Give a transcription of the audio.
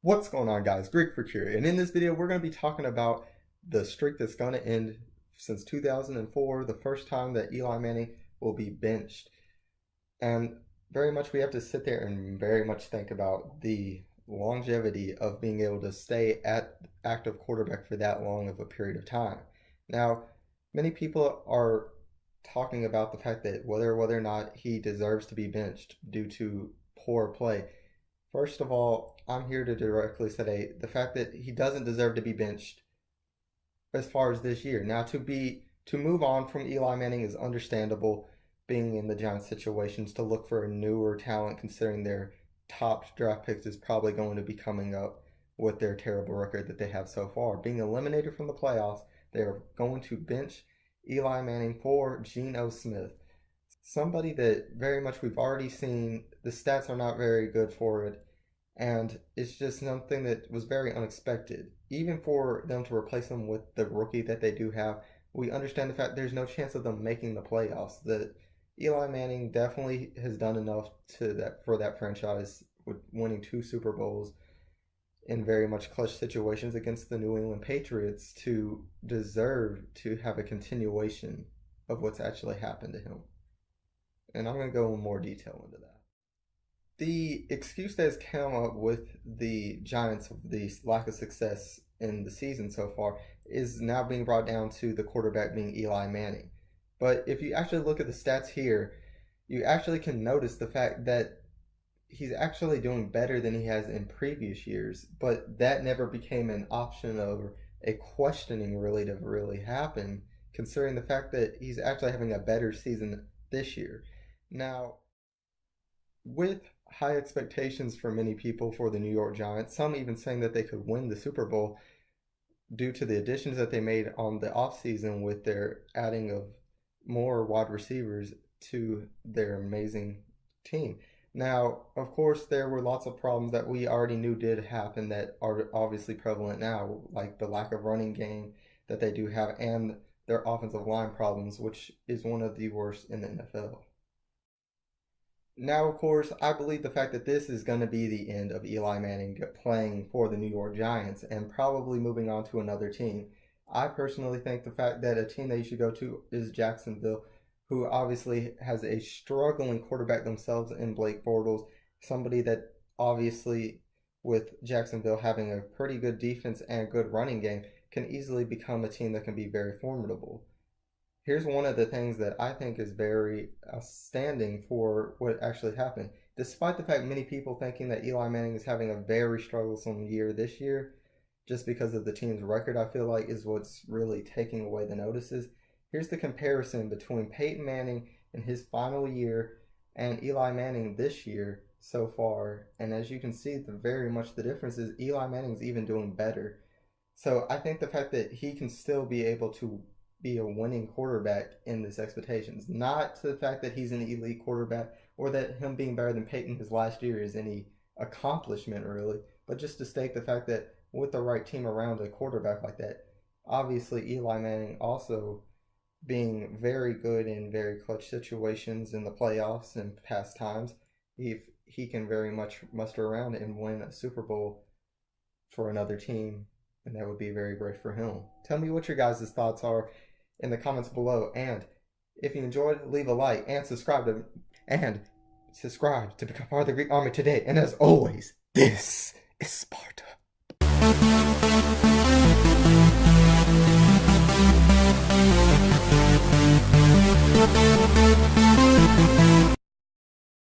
What's going on, guys? Greek for Curie, and in this video we're going to be talking about the streak that's going to end since 2004, the first time that Eli Manning will be benched. And very much we have to sit there and very much think about the longevity of being able to stay at active quarterback for that long of a period of time. Now, many people are talking about the fact that whether or not he deserves to be benched due to poor play. First of all, I'm here to directly say the fact that he doesn't deserve to be benched as far as this year. Now, to move on from Eli Manning is understandable, being in the Giants situations, to look for a newer talent considering their top draft picks is probably going to be coming up with their terrible record that they have so far. Being eliminated from the playoffs, they're going to bench Eli Manning for Geno Smith. Somebody that very much we've already seen, the stats are not very good for it, and it's just something that was very unexpected. Even for them to replace him with the rookie that they do have, we understand the fact there's no chance of them making the playoffs. That Eli Manning definitely has done enough for that franchise, with winning 2 Super Bowls in very much clutch situations against the New England Patriots, to deserve to have a continuation of what's actually happened to him. And I'm going to go in more detail into that. The excuse that has come up with the Giants of the lack of success in the season so far is now being brought down to the quarterback being Eli Manning. But if you actually look at the stats here, you actually can notice the fact that he's actually doing better than he has in previous years, but that never became an option or a questioning really to really happen, considering the fact that he's actually having a better season this year. Now, with high expectations for many people for the New York Giants, some even saying that they could win the Super Bowl due to the additions that they made on the offseason with their adding of more wide receivers to their amazing team. Now, of course, there were lots of problems that we already knew did happen that are obviously prevalent now, like the lack of running game that they do have and their offensive line problems, which is one of the worst in the NFL. Now, of course, I believe the fact that this is going to be the end of Eli Manning playing for the New York Giants and probably moving on to another team. I personally think the fact that a team that you should go to is Jacksonville, who obviously has a struggling quarterback themselves in Blake Bortles, somebody that obviously, with Jacksonville having a pretty good defense and a good running game, can easily become a team that can be very formidable. Here's one of the things that I think is very outstanding for what actually happened. Despite the fact many people thinking that Eli Manning is having a very strugglesome year this year, just because of the team's record, I feel like is what's really taking away the notices. Here's the comparison between Peyton Manning in his final year and Eli Manning this year so far. And as you can see, very much the difference is Eli Manning's even doing better. So I think the fact that he can still be able to be a winning quarterback in this expectations, not to the fact that he's an elite quarterback or that him being better than Peyton his last year is any accomplishment really, but just to state the fact that with the right team around a quarterback like that, obviously Eli Manning also being very good in very clutch situations in the playoffs and past times, if he can very much muster around and win a Super Bowl for another team, and that would be very great for him. Tell me what your guys' thoughts are in the comments below, and if you enjoyed, leave a like and subscribe to become part of the Greek Army today. And as always, this is Sparta.